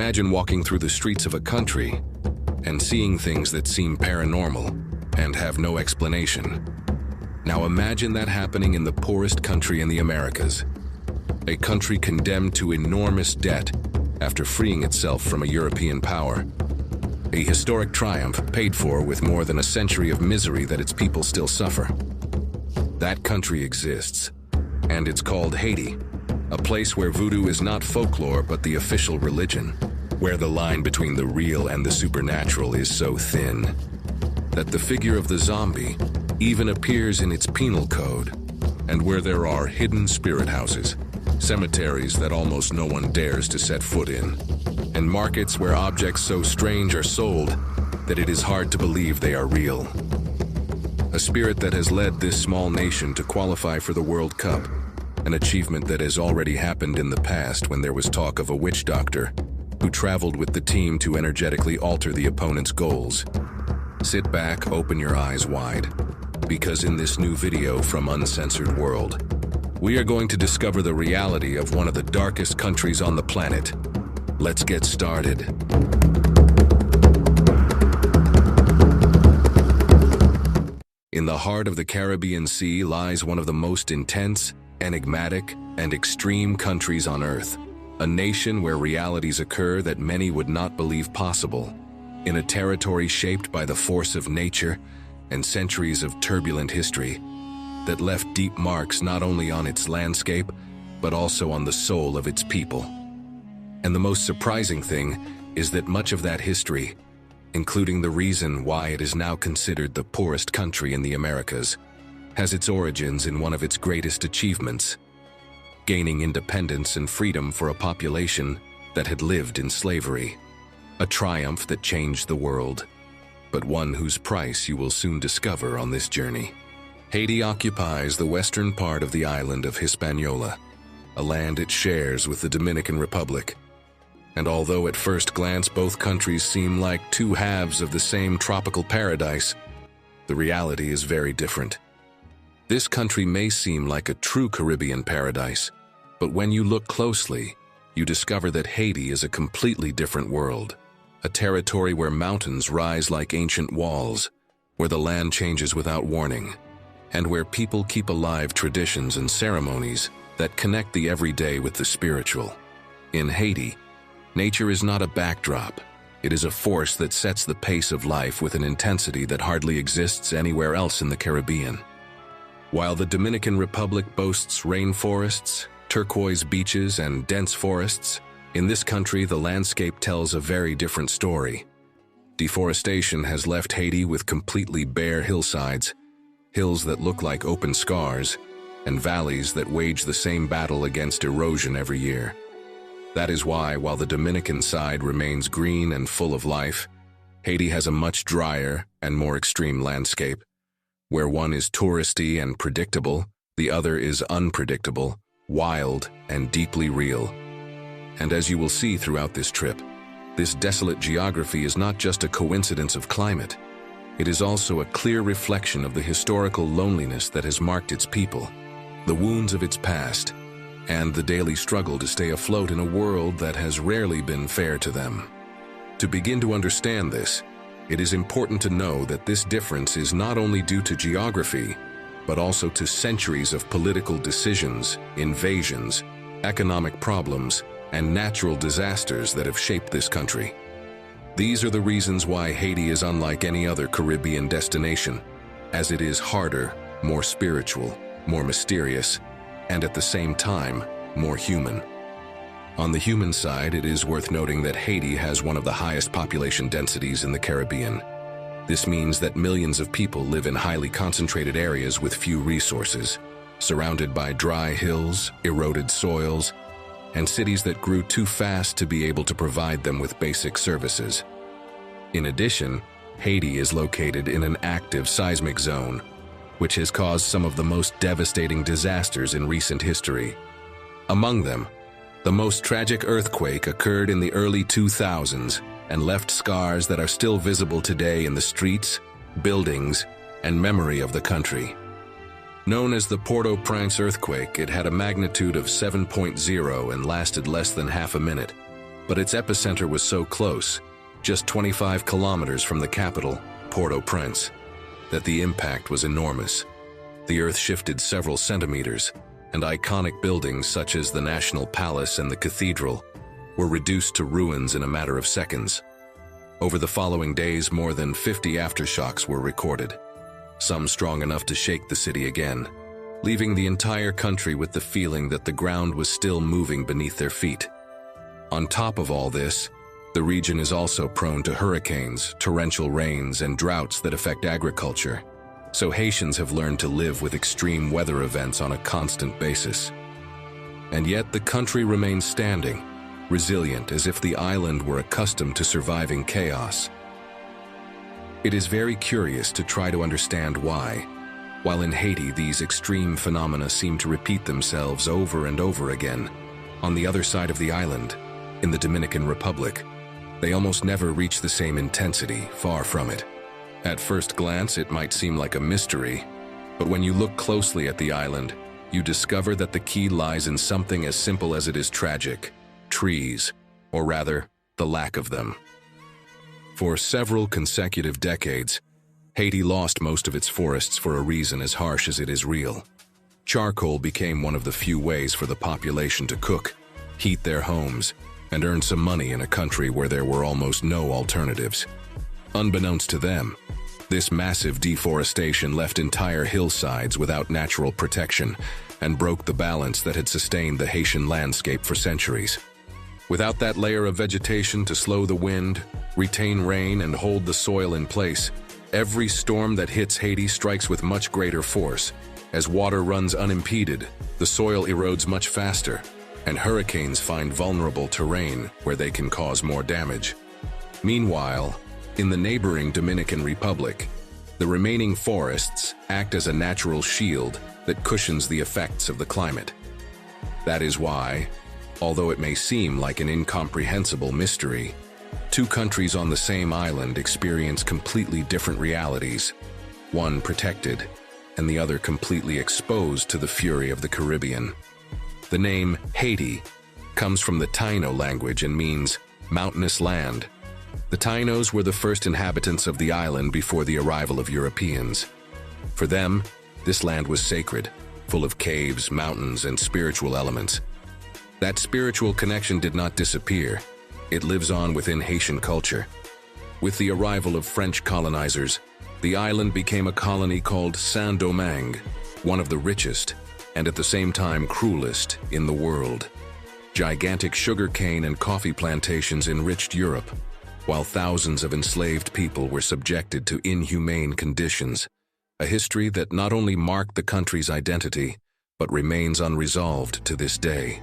Imagine walking through the streets of a country and seeing things that seem paranormal and have no explanation. Now imagine that happening in the poorest country in the Americas, a country condemned to enormous debt after freeing itself from a European power. A historic triumph paid for with more than a century of misery that its people still suffer. That country exists, and it's called Haiti, a place where voodoo is not folklore but the official religion, where the line between the real and the supernatural is so thin that the figure of the zombie even appears in its penal code, and where there are hidden spirit houses, cemeteries that almost no one dares to set foot in, and markets where objects so strange are sold that it is hard to believe they are real. A spirit that has led this small nation to qualify for the World Cup, an achievement that has already happened in the past when there was talk of a witch doctor who traveled with the team to energetically alter the opponent's goals. Sit back, open your eyes wide, because in this new video from Uncensored World, we are going to discover the reality of one of the darkest countries on the planet. Let's get started. In the heart of the Caribbean Sea lies one of the most intense, enigmatic, and extreme countries on Earth. A nation where realities occur that many would not believe possible. In a territory shaped by the force of nature and centuries of turbulent history that left deep marks not only on its landscape, but also on the soul of its people. And the most surprising thing is that much of that history, including the reason why it is now considered the poorest country in the Americas, has its origins in one of its greatest achievements: gaining independence and freedom for a population that had lived in slavery. A triumph that changed the world, but one whose price you will soon discover on this journey. Haiti occupies the western part of the island of Hispaniola, a land it shares with the Dominican Republic. And although at first glance both countries seem like two halves of the same tropical paradise, the reality is very different. This country may seem like a true Caribbean paradise, but when you look closely, you discover that Haiti is a completely different world. A territory where mountains rise like ancient walls, where the land changes without warning, and where people keep alive traditions and ceremonies that connect the everyday with the spiritual. In Haiti, nature is not a backdrop. It is a force that sets the pace of life with an intensity that hardly exists anywhere else in the Caribbean. While the Dominican Republic boasts rainforests, turquoise beaches, and dense forests, in this country the landscape tells a very different story. Deforestation has left Haiti with completely bare hillsides, hills that look like open scars, and valleys that wage the same battle against erosion every year. That is why, while the Dominican side remains green and full of life, Haiti has a much drier and more extreme landscape. Where one is touristy and predictable, the other is unpredictable, wild, and deeply real. And as you will see throughout this trip, this desolate geography is not just a coincidence of climate. It is also a clear reflection of the historical loneliness that has marked its people, the wounds of its past, and the daily struggle to stay afloat in a world that has rarely been fair to them. To begin to understand this, it is important to know that this difference is not only due to geography, but also to centuries of political decisions, invasions, economic problems, and natural disasters that have shaped this country. These are the reasons why Haiti is unlike any other Caribbean destination, as it is harder, more spiritual, more mysterious, and at the same time, more human. On the human side, it is worth noting that Haiti has one of the highest population densities in the Caribbean. This means that millions of people live in highly concentrated areas with few resources, surrounded by dry hills, eroded soils, and cities that grew too fast to be able to provide them with basic services. In addition, Haiti is located in an active seismic zone, which has caused some of the most devastating disasters in recent history. Among them, the most tragic earthquake occurred in the early 2000s and left scars that are still visible today in the streets, buildings, and memory of the country. Known as the Port-au-Prince earthquake, it had a magnitude of 7.0 and lasted less than half a minute. But its epicenter was so close, just 25 kilometers from the capital, Port-au-Prince, that the impact was enormous. The earth shifted several centimeters, and iconic buildings such as the National Palace and the Cathedral were reduced to ruins in a matter of seconds. Over the following days, more than 50 aftershocks were recorded, some strong enough to shake the city again, leaving the entire country with the feeling that the ground was still moving beneath their feet. On top of all this, the region is also prone to hurricanes, torrential rains, and droughts that affect agriculture, so Haitians have learned to live with extreme weather events on a constant basis. And yet the country remains standing, resilient as if the island were accustomed to surviving chaos. It is very curious to try to understand why, while in Haiti these extreme phenomena seem to repeat themselves over and over again, on the other side of the island, in the Dominican Republic, they almost never reach the same intensity, far from it. At first glance, it might seem like a mystery, but when you look closely at the island, you discover that the key lies in something as simple as it is tragic: trees, or rather, the lack of them. For several consecutive decades, Haiti lost most of its forests for a reason as harsh as it is real. Charcoal became one of the few ways for the population to cook, heat their homes, and earn some money in a country where there were almost no alternatives. Unbeknownst to them, this massive deforestation left entire hillsides without natural protection and broke the balance that had sustained the Haitian landscape for centuries. Without that layer of vegetation to slow the wind, retain rain, and hold the soil in place, every storm that hits Haiti strikes with much greater force. As water runs unimpeded, the soil erodes much faster, and hurricanes find vulnerable terrain where they can cause more damage. Meanwhile, in the neighboring Dominican Republic, the remaining forests act as a natural shield that cushions the effects of the climate. That is why, although it may seem like an incomprehensible mystery, two countries on the same island experience completely different realities, one protected and the other completely exposed to the fury of the Caribbean. The name Haiti comes from the Taino language and means mountainous land. The Tainos were the first inhabitants of the island before the arrival of Europeans. For them, this land was sacred, full of caves, mountains, and spiritual elements. That spiritual connection did not disappear. It lives on within Haitian culture. With the arrival of French colonizers, the island became a colony called Saint-Domingue, one of the richest, and at the same time cruelest, in the world. Gigantic sugarcane and coffee plantations enriched Europe, while thousands of enslaved people were subjected to inhumane conditions, a history that not only marked the country's identity, but remains unresolved to this day.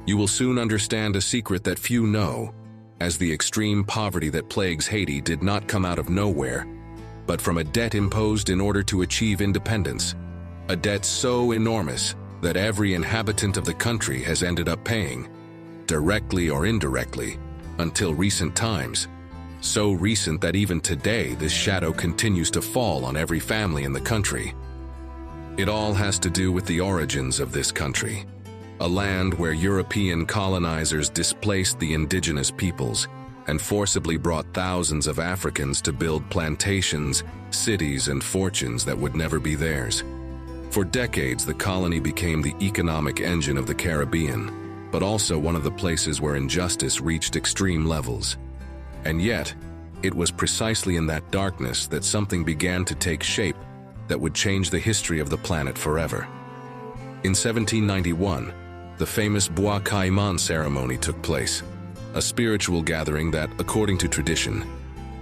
You will soon understand a secret that few know, as the extreme poverty that plagues Haiti did not come out of nowhere, but from a debt imposed in order to achieve independence, a debt so enormous that every inhabitant of the country has ended up paying, directly or indirectly, until recent times, so recent that even today this shadow continues to fall on every family in the country. It all has to do with the origins of this country, a land where European colonizers displaced the indigenous peoples and forcibly brought thousands of Africans to build plantations, cities, and fortunes that would never be theirs. For decades, the colony became the economic engine of the Caribbean, but also one of the places where injustice reached extreme levels. And yet, it was precisely in that darkness that something began to take shape that would change the history of the planet forever. In 1791, the famous Bois Caïman ceremony took place, a spiritual gathering that, according to tradition,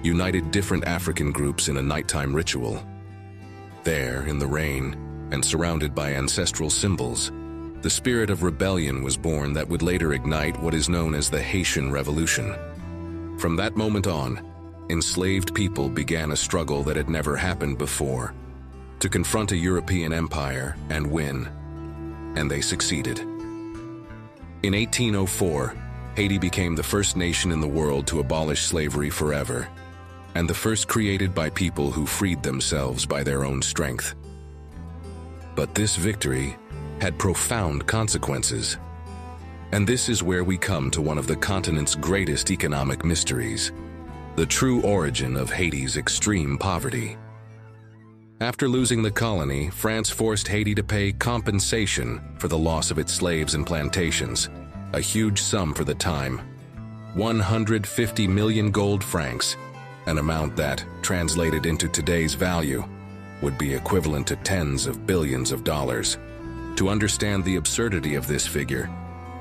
united different African groups in a nighttime ritual. There, in the rain, and surrounded by ancestral symbols, the spirit of rebellion was born that would later ignite what is known as the Haitian Revolution. From that moment on, enslaved people began a struggle that had never happened before, to confront a European empire and win, and they succeeded. In 1804, Haiti became the first nation in the world to abolish slavery forever, and the first created by people who freed themselves by their own strength. But this victory had profound consequences. And this is where we come to one of the continent's greatest economic mysteries, the true origin of Haiti's extreme poverty. After losing the colony, France forced Haiti to pay compensation for the loss of its slaves and plantations, a huge sum for the time, 150 million gold francs, an amount that, translated into today's value, would be equivalent to tens of billions of dollars. To understand the absurdity of this figure,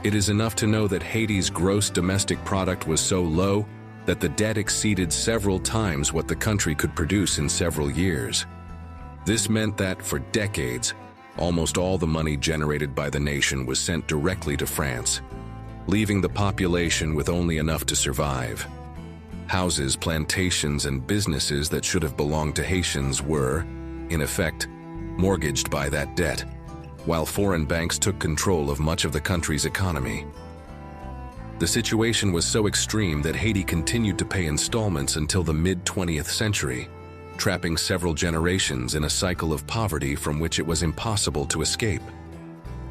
it is enough to know that Haiti's gross domestic product was so low that the debt exceeded several times what the country could produce in several years. This meant that, for decades, almost all the money generated by the nation was sent directly to France, leaving the population with only enough to survive. Houses, plantations, and businesses that should have belonged to Haitians were, in effect, mortgaged by that debt, while foreign banks took control of much of the country's economy. The situation was so extreme that Haiti continued to pay installments until the mid-20th century, trapping several generations in a cycle of poverty from which it was impossible to escape.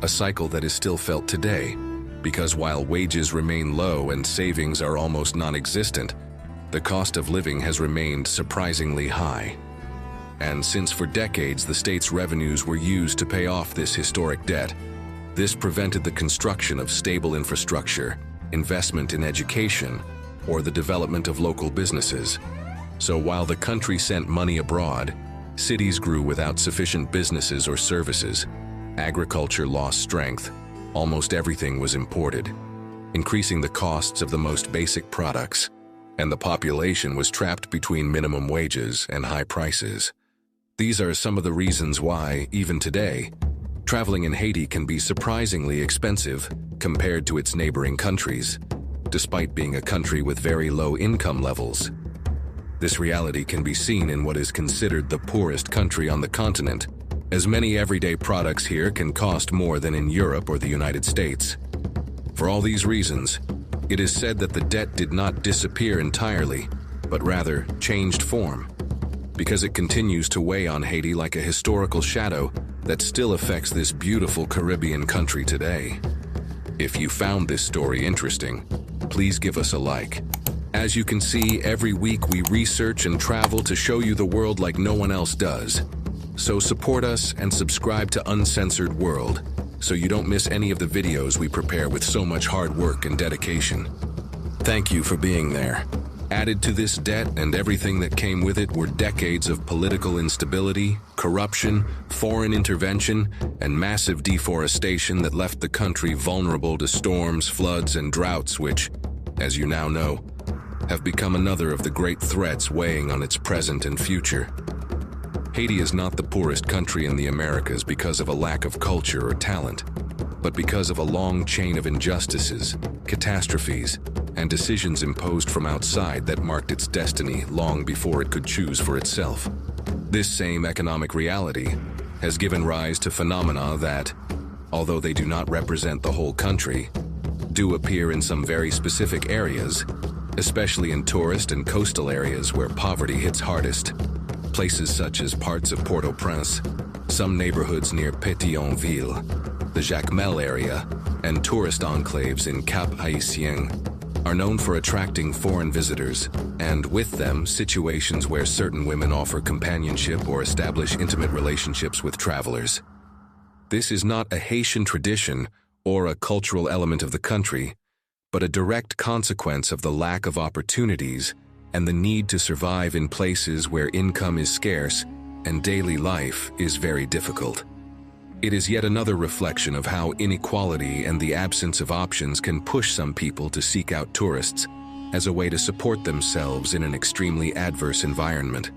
A cycle that is still felt today, because while wages remain low and savings are almost non-existent, the cost of living has remained surprisingly high. And since for decades the state's revenues were used to pay off this historic debt, this prevented the construction of stable infrastructure, investment in education, or the development of local businesses. So while the country sent money abroad, cities grew without sufficient businesses or services, agriculture lost strength, almost everything was imported, increasing the costs of the most basic products, and the population was trapped between minimum wages and high prices. These are some of the reasons why, even today, traveling in Haiti can be surprisingly expensive compared to its neighboring countries, despite being a country with very low income levels. This reality can be seen in what is considered the poorest country on the continent, as many everyday products here can cost more than in Europe or the United States. For all these reasons, it is said that the debt did not disappear entirely, but rather changed form, because it continues to weigh on Haiti like a historical shadow that still affects this beautiful Caribbean country today. If you found this story interesting, please give us a like. As you can see, every week we research and travel to show you the world like no one else does. So support us and subscribe to Uncensored World, so you don't miss any of the videos we prepare with so much hard work and dedication. Thank you for being there. Added to this debt and everything that came with it were decades of political instability, corruption, foreign intervention, and massive deforestation that left the country vulnerable to storms, floods, and droughts which, as you now know, have become another of the great threats weighing on its present and future. Haiti is not the poorest country in the Americas because of a lack of culture or talent, but because of a long chain of injustices, catastrophes, and decisions imposed from outside that marked its destiny long before it could choose for itself. This same economic reality has given rise to phenomena that, although they do not represent the whole country, do appear in some very specific areas, especially in tourist and coastal areas where poverty hits hardest. Places such as parts of Port-au-Prince, some neighborhoods near Pétionville, the Jacmel area, and tourist enclaves in Cap-Haïtien are known for attracting foreign visitors, and with them, situations where certain women offer companionship or establish intimate relationships with travelers. This is not a Haitian tradition or a cultural element of the country, but a direct consequence of the lack of opportunities and the need to survive in places where income is scarce and daily life is very difficult. It is yet another reflection of how inequality and the absence of options can push some people to seek out tourists as a way to support themselves in an extremely adverse environment.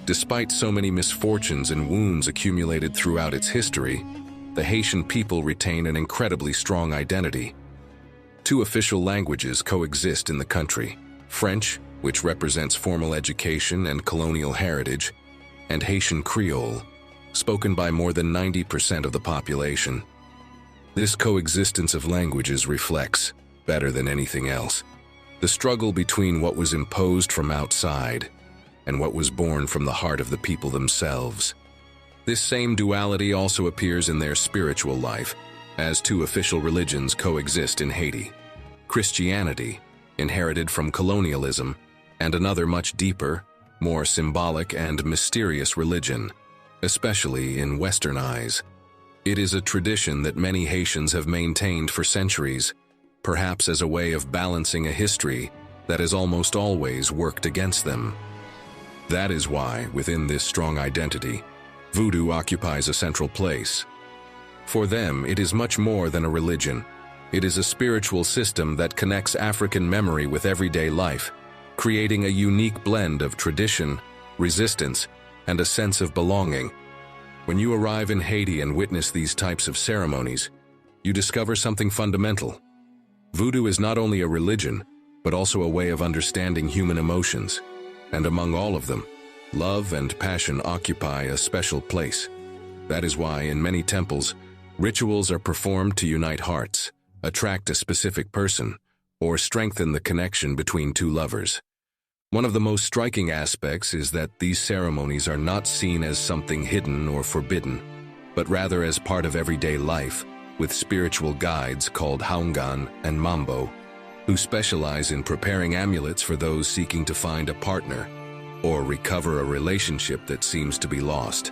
Despite so many misfortunes and wounds accumulated throughout its history, the Haitian people retain an incredibly strong identity. Two official languages coexist in the country: French, which represents formal education and colonial heritage, and Haitian Creole, spoken by more than 90% of the population. This coexistence of languages reflects, better than anything else, the struggle between what was imposed from outside and what was born from the heart of the people themselves. This same duality also appears in their spiritual life, as two official religions coexist in Haiti. Christianity, inherited from colonialism, and another much deeper, more symbolic and mysterious religion, especially in Western eyes. It is a tradition that many Haitians have maintained for centuries, perhaps as a way of balancing a history that has almost always worked against them. That is why, within this strong identity, Voodoo occupies a central place. For them, it is much more than a religion. It is a spiritual system that connects African memory with everyday life, creating a unique blend of tradition, resistance, and a sense of belonging. When you arrive in Haiti and witness these types of ceremonies, you discover something fundamental. Voodoo is not only a religion, but also a way of understanding human emotions. And among all of them, love and passion occupy a special place. That is why, in many temples, rituals are performed to unite hearts, attract a specific person, or strengthen the connection between two lovers. One of the most striking aspects is that these ceremonies are not seen as something hidden or forbidden, but rather as part of everyday life, with spiritual guides called Haungan and Mambo, who specialize in preparing amulets for those seeking to find a partner or recover a relationship that seems to be lost.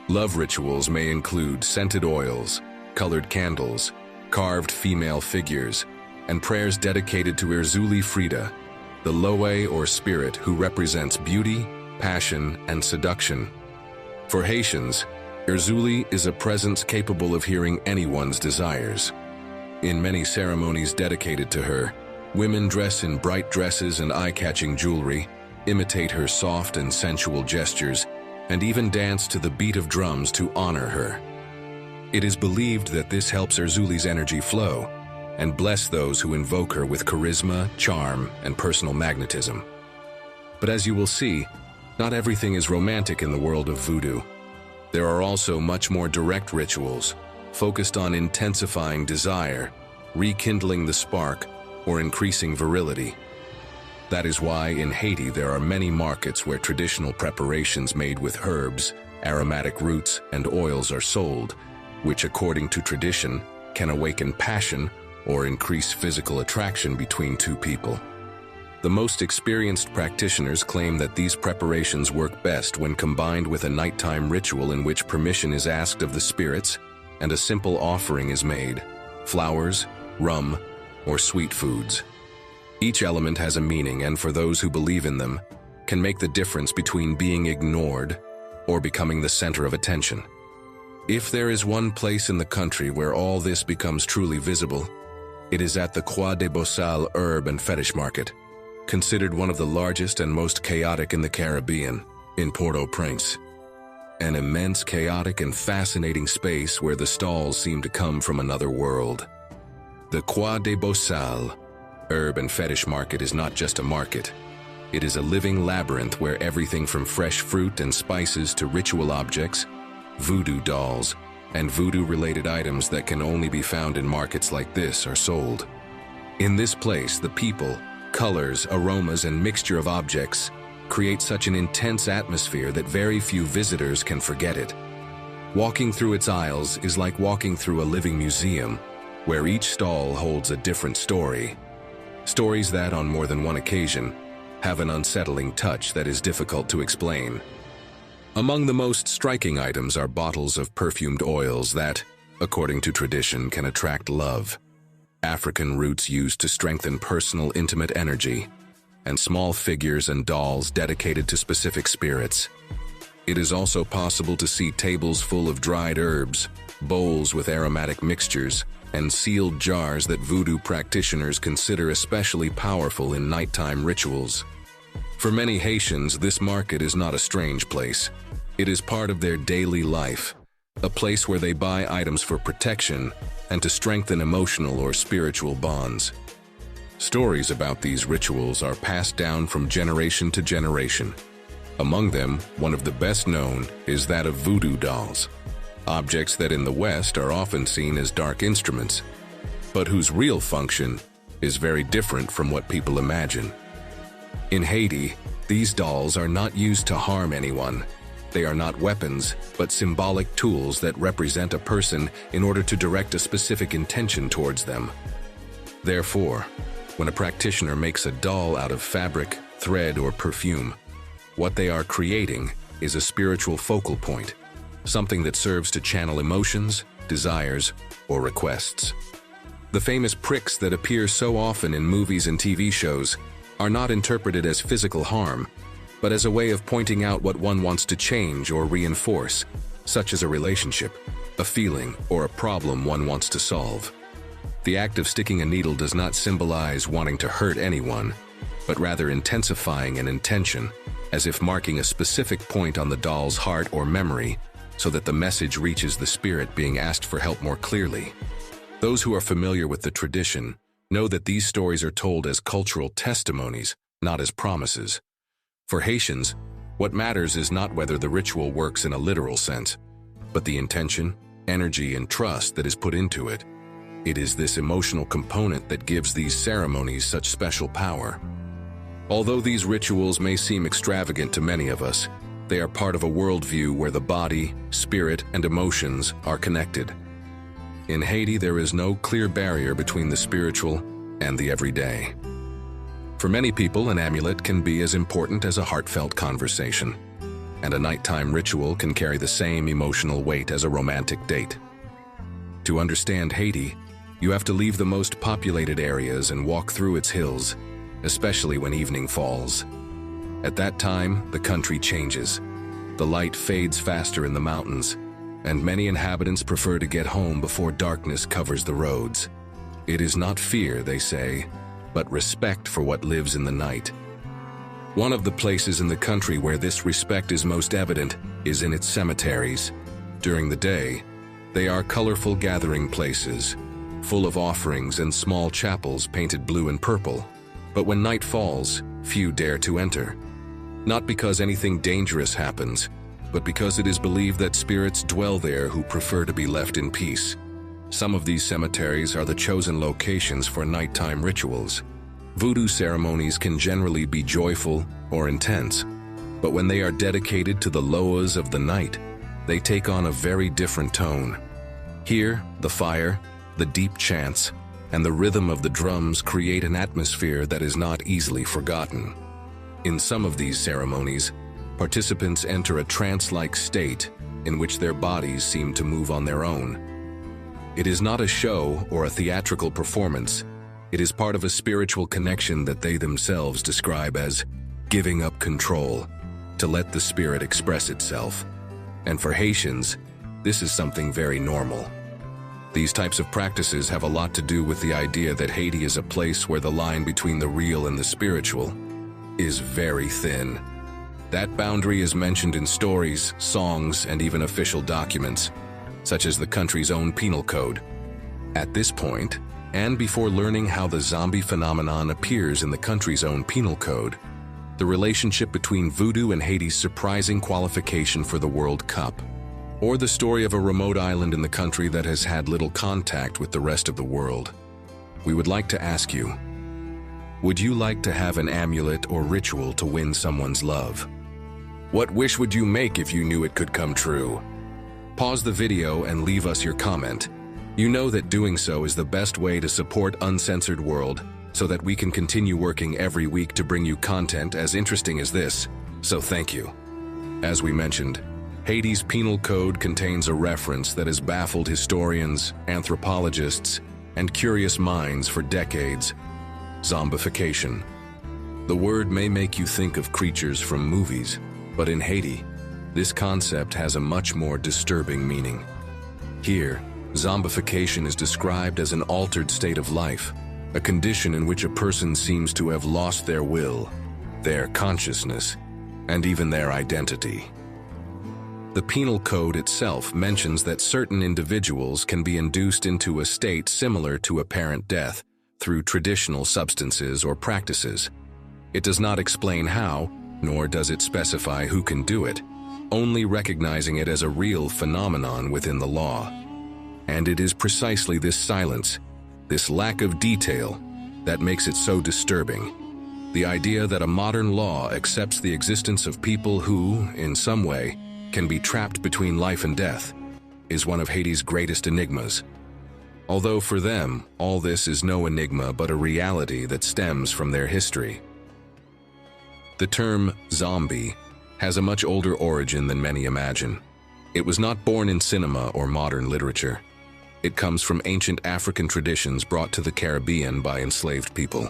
Love rituals may include scented oils, colored candles, carved female figures, and prayers dedicated to Erzuli Frida, the Loe or spirit who represents beauty, passion, and seduction. For Haitians, Erzuli is a presence capable of hearing anyone's desires. In many ceremonies dedicated to her, women dress in bright dresses and eye-catching jewelry, imitate her soft and sensual gestures, and even dance to the beat of drums to honor her. It is believed that this helps Erzuli's energy flow and bless those who invoke her with charisma, charm, and personal magnetism. But as you will see, not everything is romantic in the world of Voodoo. There are also much more direct rituals, focused on intensifying desire, rekindling the spark, or increasing virility. That is why in Haiti there are many markets where traditional preparations made with herbs, aromatic roots, and oils are sold, which according to tradition can awaken passion or increase physical attraction between two people. The most experienced practitioners claim that these preparations work best when combined with a nighttime ritual in which permission is asked of the spirits and a simple offering is made: flowers, rum, or sweet foods. Each element has a meaning, and for those who believe in them, can make the difference between being ignored or becoming the center of attention. If there is one place in the country where all this becomes truly visible, it is at the Croix des Bossals Herb and Fetish Market, considered one of the largest and most chaotic in the Caribbean, in Port-au-Prince. An immense, chaotic, and fascinating space where the stalls seem to come from another world. The Croix des Bossals Herb and Fetish Market is not just a market. It is a living labyrinth where everything from fresh fruit and spices to ritual objects, voodoo dolls, and voodoo-related items that can only be found in markets like this are sold. In this place, the people, colors, aromas, and mixture of objects create such an intense atmosphere that very few visitors can forget it. Walking through its aisles is like walking through a living museum, where each stall holds a different story. Stories that, on more than one occasion, have an unsettling touch that is difficult to explain. Among the most striking items are bottles of perfumed oils that, according to tradition, can attract love, African roots used to strengthen personal intimate energy, and small figures and dolls dedicated to specific spirits. It is also possible to see tables full of dried herbs, bowls with aromatic mixtures, and sealed jars that voodoo practitioners consider especially powerful in nighttime rituals. For many Haitians, this market is not a strange place. It is part of their daily life, a place where they buy items for protection and to strengthen emotional or spiritual bonds. Stories about these rituals are passed down from generation to generation. Among them, one of the best known is that of voodoo dolls, objects that in the West are often seen as dark instruments, but whose real function is very different from what people imagine. In Haiti, these dolls are not used to harm anyone. They are not weapons, but symbolic tools that represent a person in order to direct a specific intention towards them. Therefore, when a practitioner makes a doll out of fabric, thread, or perfume, what they are creating is a spiritual focal point, something that serves to channel emotions, desires, or requests. The famous pricks that appear so often in movies and TV shows are not interpreted as physical harm, but as a way of pointing out what one wants to change or reinforce, such as a relationship, a feeling, or a problem one wants to solve. The act of sticking a needle does not symbolize wanting to hurt anyone, but rather intensifying an intention, as if marking a specific point on the doll's heart or memory, so that the message reaches the spirit being asked for help more clearly. Those who are familiar with the tradition know that these stories are told as cultural testimonies, not as promises. For Haitians, what matters is not whether the ritual works in a literal sense, but the intention, energy, and trust that is put into it. It is this emotional component that gives these ceremonies such special power. Although these rituals may seem extravagant to many of us, they are part of a worldview where the body, spirit, and emotions are connected. In Haiti, there is no clear barrier between the spiritual and the everyday. For many people, an amulet can be as important as a heartfelt conversation, and a nighttime ritual can carry the same emotional weight as a romantic date. To understand Haiti, you have to leave the most populated areas and walk through its hills, especially when evening falls. At that time, the country changes. The light fades faster in the mountains, and many inhabitants prefer to get home before darkness covers the roads. It is not fear, they say, but respect for what lives in the night. One of the places in the country where this respect is most evident is in its cemeteries. During the day, they are colorful gathering places, full of offerings and small chapels painted blue and purple. But when night falls, few dare to enter. Not because anything dangerous happens, but because it is believed that spirits dwell there who prefer to be left in peace. Some of these cemeteries are the chosen locations for nighttime rituals. Voodoo ceremonies can generally be joyful or intense, but when they are dedicated to the loas of the night, they take on a very different tone. Here, the fire, the deep chants, and the rhythm of the drums create an atmosphere that is not easily forgotten. In some of these ceremonies, participants enter a trance-like state in which their bodies seem to move on their own. It is not a show or a theatrical performance. It is part of a spiritual connection that they themselves describe as giving up control, to let the spirit express itself. And for Haitians, this is something very normal. These types of practices have a lot to do with the idea that Haiti is a place where the line between the real and the spiritual is very thin. That boundary is mentioned in stories, songs, and even official documents, such as the country's own Penal Code. At this point, and before learning how the zombie phenomenon appears in the country's own Penal Code, the relationship between Voodoo and Haiti's surprising qualification for the World Cup, or the story of a remote island in the country that has had little contact with the rest of the world, we would like to ask you, would you like to have an amulet or ritual to win someone's love? What wish would you make if you knew it could come true? Pause the video and leave us your comment. You know that doing so is the best way to support Uncensored World so that we can continue working every week to bring you content as interesting as this, so thank you. As we mentioned, Haiti's Penal Code contains a reference that has baffled historians, anthropologists, and curious minds for decades: zombification. The word may make you think of creatures from movies, but in Haiti, this concept has a much more disturbing meaning. Here, zombification is described as an altered state of life, a condition in which a person seems to have lost their will, their consciousness, and even their identity. The Penal Code itself mentions that certain individuals can be induced into a state similar to apparent death through traditional substances or practices. It does not explain how, nor does it specify who can do it, only recognizing it as a real phenomenon within the law. And it is precisely this silence, this lack of detail, that makes it so disturbing. The idea that a modern law accepts the existence of people who, in some way, can be trapped between life and death, is one of Haiti's greatest enigmas. Although for them, all this is no enigma but a reality that stems from their history. The term zombie has a much older origin than many imagine. It was not born in cinema or modern literature. It comes from ancient African traditions brought to the Caribbean by enslaved people.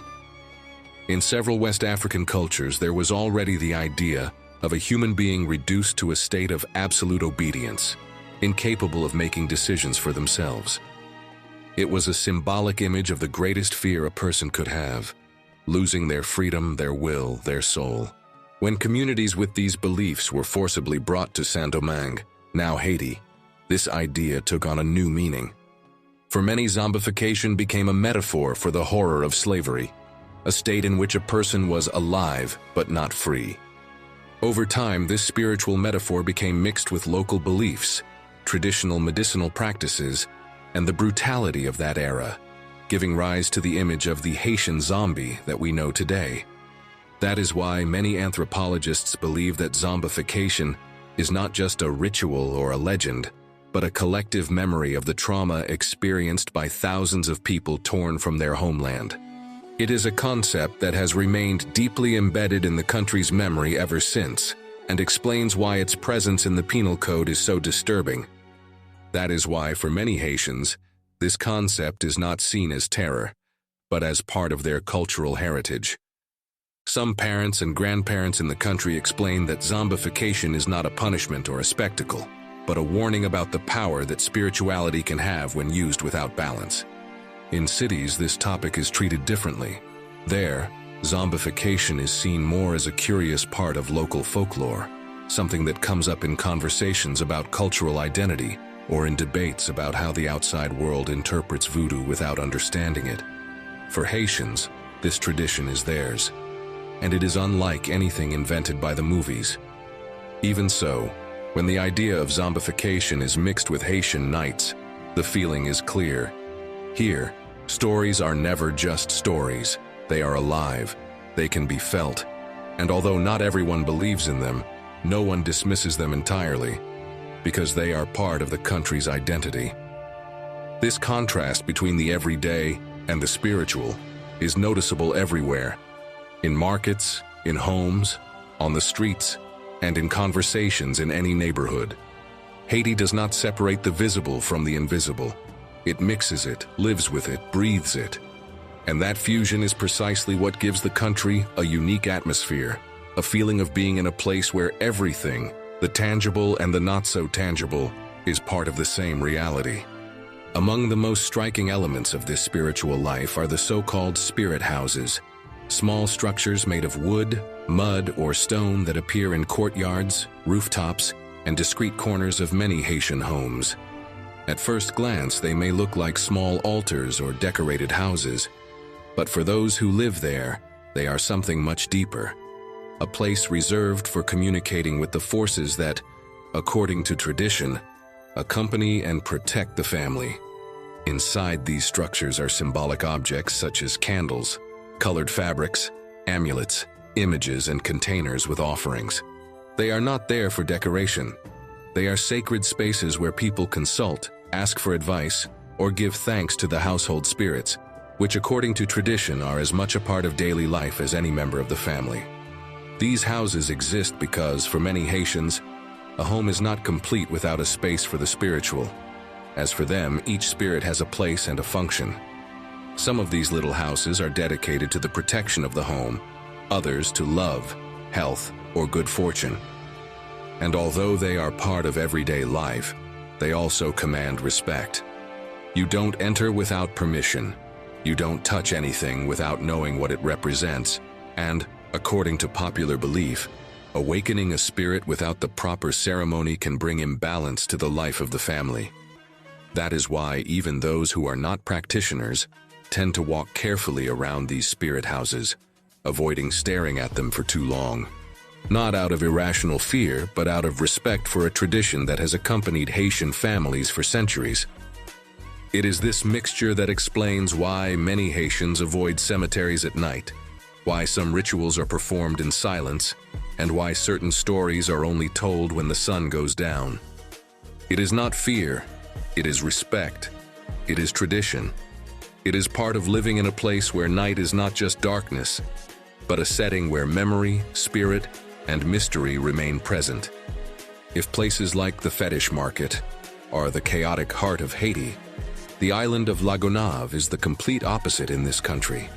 In several West African cultures, there was already the idea of a human being reduced to a state of absolute obedience, incapable of making decisions for themselves. It was a symbolic image of the greatest fear a person could have, losing their freedom, their will, their soul. When communities with these beliefs were forcibly brought to Saint-Domingue, now Haiti, this idea took on a new meaning. For many, zombification became a metaphor for the horror of slavery, a state in which a person was alive but not free. Over time, this spiritual metaphor became mixed with local beliefs, traditional medicinal practices, and the brutality of that era, giving rise to the image of the Haitian zombie that we know today. That is why many anthropologists believe that zombification is not just a ritual or a legend, but a collective memory of the trauma experienced by thousands of people torn from their homeland. It is a concept that has remained deeply embedded in the country's memory ever since, and explains why its presence in the Penal Code is so disturbing. That is why, for many Haitians, this concept is not seen as terror, but as part of their cultural heritage. Some parents and grandparents in the country explain that zombification is not a punishment or a spectacle, but a warning about the power that spirituality can have when used without balance. In cities, this topic is treated differently. There, zombification is seen more as a curious part of local folklore, something that comes up in conversations about cultural identity or in debates about how the outside world interprets voodoo without understanding it. For Haitians, this tradition is theirs, and it is unlike anything invented by the movies. Even so, when the idea of zombification is mixed with Haitian nights, the feeling is clear. Here, stories are never just stories. They are alive, they can be felt, and although not everyone believes in them, no one dismisses them entirely, because they are part of the country's identity. This contrast between the everyday and the spiritual is noticeable everywhere, in markets, in homes, on the streets, and in conversations in any neighborhood. Haiti does not separate the visible from the invisible. It mixes it, lives with it, breathes it. And that fusion is precisely what gives the country a unique atmosphere, a feeling of being in a place where everything, the tangible and the not-so-tangible, is part of the same reality. Among the most striking elements of this spiritual life are the so-called spirit houses, small structures made of wood, mud, or stone that appear in courtyards, rooftops, and discreet corners of many Haitian homes. At first glance, they may look like small altars or decorated houses, but for those who live there, they are something much deeper. A place reserved for communicating with the forces that, according to tradition, accompany and protect the family. Inside these structures are symbolic objects such as candles, colored fabrics, amulets, images, and containers with offerings. They are not there for decoration. They are sacred spaces where people consult, ask for advice, or give thanks to the household spirits, which according to tradition are as much a part of daily life as any member of the family. These houses exist because, for many Haitians, a home is not complete without a space for the spiritual. As for them, each spirit has a place and a function. Some of these little houses are dedicated to the protection of the home, others to love, health, or good fortune. And although they are part of everyday life, they also command respect. You don't enter without permission. You don't touch anything without knowing what it represents, and, according to popular belief, awakening a spirit without the proper ceremony can bring imbalance to the life of the family. That is why even those who are not practitioners tend to walk carefully around these spirit houses, avoiding staring at them for too long. Not out of irrational fear, but out of respect for a tradition that has accompanied Haitian families for centuries. It is this mixture that explains why many Haitians avoid cemeteries at night, why some rituals are performed in silence, and why certain stories are only told when the sun goes down. It is not fear, it is respect. It is tradition. It is part of living in a place where night is not just darkness, but a setting where memory, spirit, and mystery remain present. If places like the Fetish market are the chaotic heart of Haiti, the island of Lagonav is the complete opposite in this country.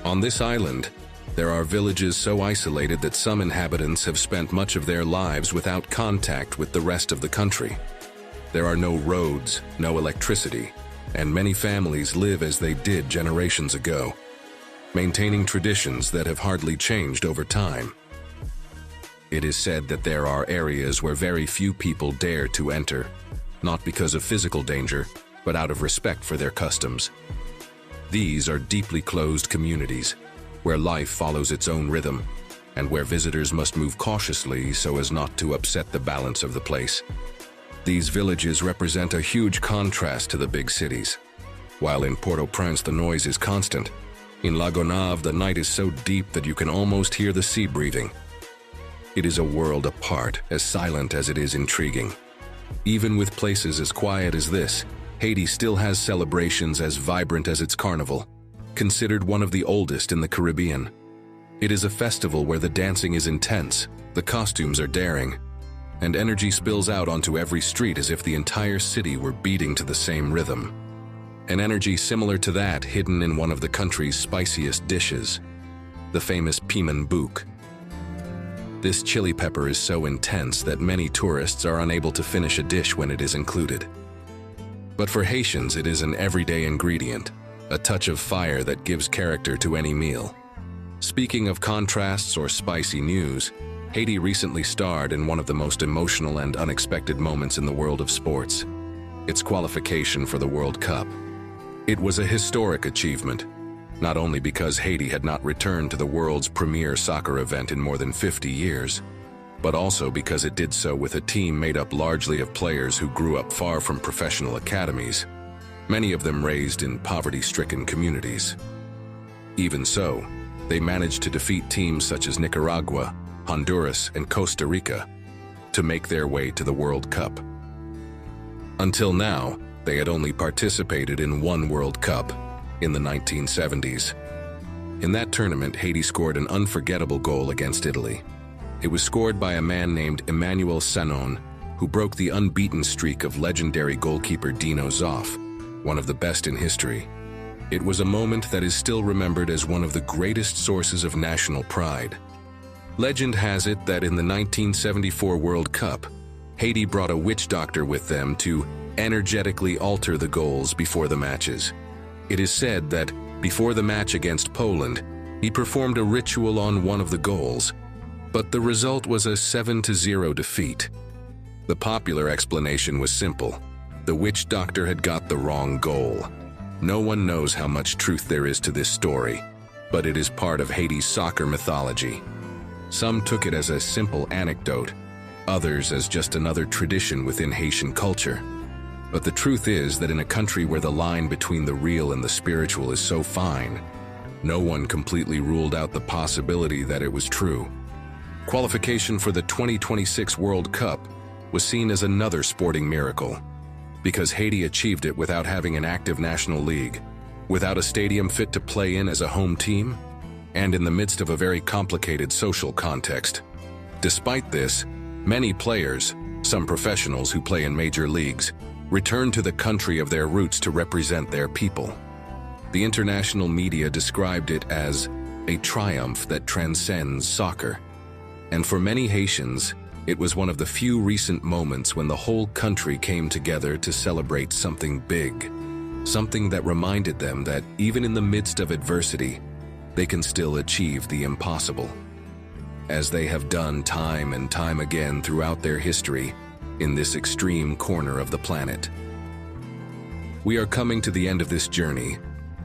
On this island, there are villages so isolated that some inhabitants have spent much of their lives without contact with the rest of the country. There are no roads, no electricity, and many families live as they did generations ago, maintaining traditions that have hardly changed over time. It is said that there are areas where very few people dare to enter, not because of physical danger, but out of respect for their customs. These are deeply closed communities, where life follows its own rhythm, and where visitors must move cautiously so as not to upset the balance of the place. These villages represent a huge contrast to the big cities. While in Port-au-Prince the noise is constant, in Lagonav the night is so deep that you can almost hear the sea breathing. It is a world apart, as silent as it is intriguing. Even with places as quiet as this, Haiti still has celebrations as vibrant as its carnival, considered one of the oldest in the Caribbean. It is a festival where the dancing is intense, the costumes are daring, and energy spills out onto every street as if the entire city were beating to the same rhythm. An energy similar to that hidden in one of the country's spiciest dishes, the famous piment bouk. This chili pepper is so intense that many tourists are unable to finish a dish when it is included. But for Haitians, it is an everyday ingredient, a touch of fire that gives character to any meal. Speaking of contrasts or spicy news, Haiti recently starred in one of the most emotional and unexpected moments in the world of sports, its qualification for the World Cup. It was a historic achievement, not only because Haiti had not returned to the world's premier soccer event in more than 50 years, but also because it did so with a team made up largely of players who grew up far from professional academies, many of them raised in poverty-stricken communities. Even so, they managed to defeat teams such as Nicaragua, Honduras, and Costa Rica to make their way to the World Cup. Until now, they had only participated in one World Cup, in the 1970s. In that tournament, Haiti scored an unforgettable goal against Italy. It was scored by a man named Emmanuel Sanon, who broke the unbeaten streak of legendary goalkeeper Dino Zoff, one of the best in history. It was a moment that is still remembered as one of the greatest sources of national pride. Legend has it that in the 1974 World Cup, Haiti brought a witch doctor with them to energetically alter the goals before the matches. It is said that before the match against Poland, he performed a ritual on one of the goals, but the result was a 7-0 defeat. The popular explanation was simple. The witch doctor had got the wrong goal. No one knows how much truth there is to this story, but it is part of Haiti's soccer mythology. Some took it as a simple anecdote, others as just another tradition within Haitian culture. But the truth is that in a country where the line between the real and the spiritual is so fine, no one completely ruled out the possibility that it was true. Qualification for the 2026 World Cup was seen as another sporting miracle, because Haiti achieved it without having an active national league, without a stadium fit to play in as a home team, and in the midst of a very complicated social context. Despite this, many players, some professionals who play in major leagues, return to the country of their roots to represent their people. The international media described it as a triumph that transcends soccer. And for many Haitians, it was one of the few recent moments when the whole country came together to celebrate something big, something that reminded them that even in the midst of adversity, they can still achieve the impossible, as they have done time and time again throughout their history in this extreme corner of the planet. We are coming to the end of this journey,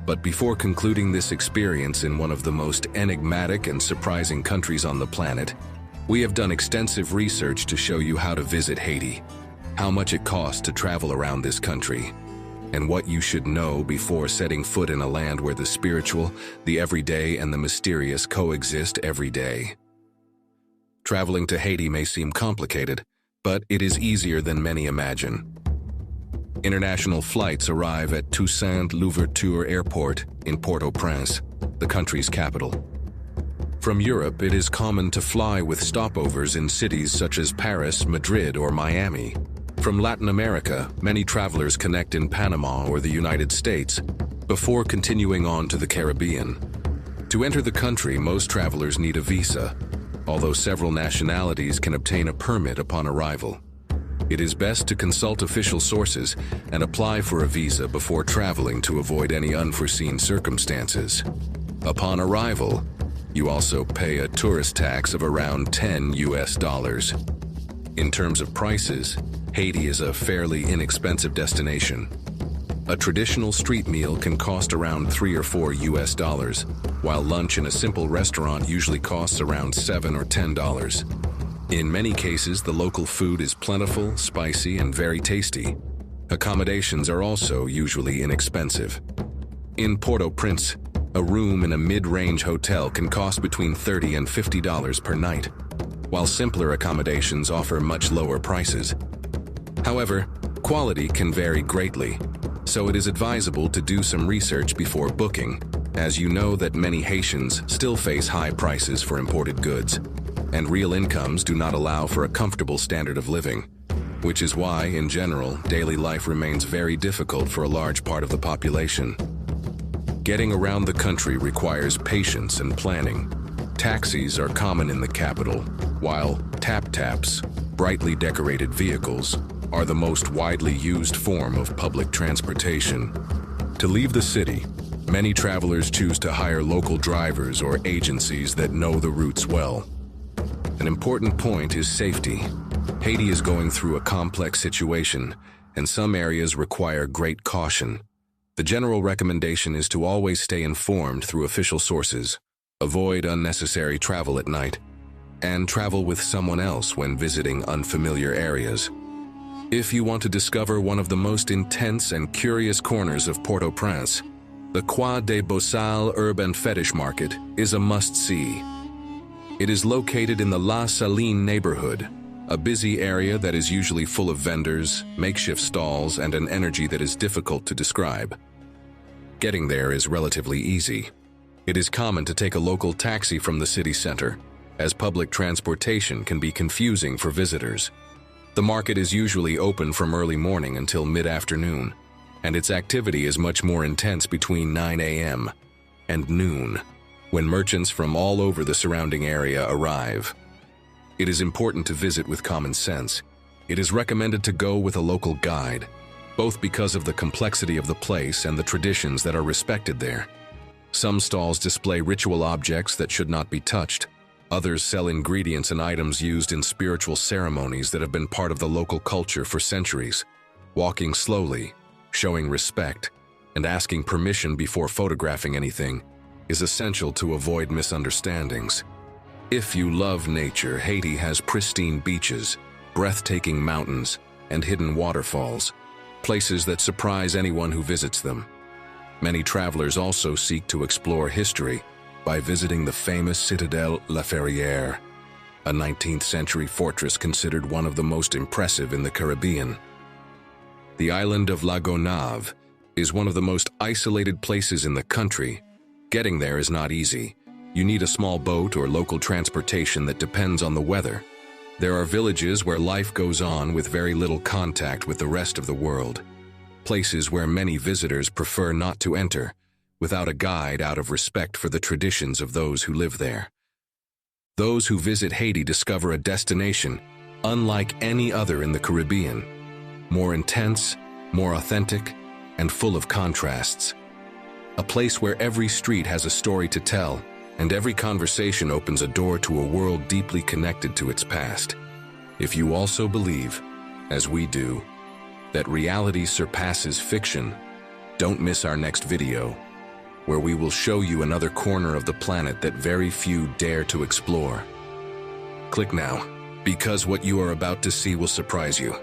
but before concluding this experience in one of the most enigmatic and surprising countries on the planet, we have done extensive research to show you how to visit Haiti, how much it costs to travel around this country, and what you should know before setting foot in a land where the spiritual, the everyday, and the mysterious coexist every day. Traveling to Haiti may seem complicated, but it is easier than many imagine. International flights arrive at Toussaint Louverture Airport in Port-au-Prince, the country's capital. From Europe, it is common to fly with stopovers in cities such as Paris, Madrid, or Miami. From Latin America, many travelers connect in Panama or the United States before continuing on to the Caribbean. To enter the country, most travelers need a visa, although several nationalities can obtain a permit upon arrival. It is best to consult official sources and apply for a visa before traveling to avoid any unforeseen circumstances. Upon arrival, you also pay a tourist tax of around $10 US. In terms of prices, Haiti is a fairly inexpensive destination. A traditional street meal can cost around $3 or $4 US, while lunch in a simple restaurant usually costs around $7 or $10. In many cases, the local food is plentiful, spicy, and very tasty. Accommodations are also usually inexpensive. In Port-au-Prince, a room in a mid-range hotel can cost between $30 and $50 per night, while simpler accommodations offer much lower prices. However, quality can vary greatly, so it is advisable to do some research before booking, as you know that many Haitians still face high prices for imported goods, and real incomes do not allow for a comfortable standard of living, which is why, in general, daily life remains very difficult for a large part of the population. Getting around the country requires patience and planning. Taxis are common in the capital, while tap-taps, brightly decorated vehicles, are the most widely used form of public transportation. To leave the city, many travelers choose to hire local drivers or agencies that know the routes well. An important point is safety. Haiti is going through a complex situation, and some areas require great caution. The general recommendation is to always stay informed through official sources, avoid unnecessary travel at night, and travel with someone else when visiting unfamiliar areas. If you want to discover one of the most intense and curious corners of Port-au-Prince, the Croix des Beaux-Salles Urban Fetish Market is a must-see. It is located in the La Saline neighborhood, a busy area that is usually full of vendors, makeshift stalls, and an energy that is difficult to describe. Getting there is relatively easy. It is common to take a local taxi from the city center, as public transportation can be confusing for visitors. The market is usually open from early morning until mid-afternoon, and its activity is much more intense between 9 a.m. and noon, when merchants from all over the surrounding area arrive. It is important to visit with common sense. It is recommended to go with a local guide, both because of the complexity of the place and the traditions that are respected there. Some stalls display ritual objects that should not be touched. Others sell ingredients and items used in spiritual ceremonies that have been part of the local culture for centuries. Walking slowly, showing respect, and asking permission before photographing anything is essential to avoid misunderstandings. If you love nature, Haiti has pristine beaches, breathtaking mountains, and hidden waterfalls, places that surprise anyone who visits them. Many travelers also seek to explore history by visiting the famous Citadelle La Ferrière, a 19th century fortress considered one of the most impressive in the Caribbean. The island of Lagonav is one of the most isolated places in the country. Getting there is not easy. You need a small boat or local transportation that depends on the weather. There are villages where life goes on with very little contact with the rest of the world. Places where many visitors prefer not to enter, without a guide out of respect for the traditions of those who live there. Those who visit Haiti discover a destination unlike any other in the Caribbean, more intense, more authentic, and full of contrasts. A place where every street has a story to tell, and every conversation opens a door to a world deeply connected to its past. If you also believe, as we do, that reality surpasses fiction, don't miss our next video, where we will show you another corner of the planet that very few dare to explore. Click now, because what you are about to see will surprise you.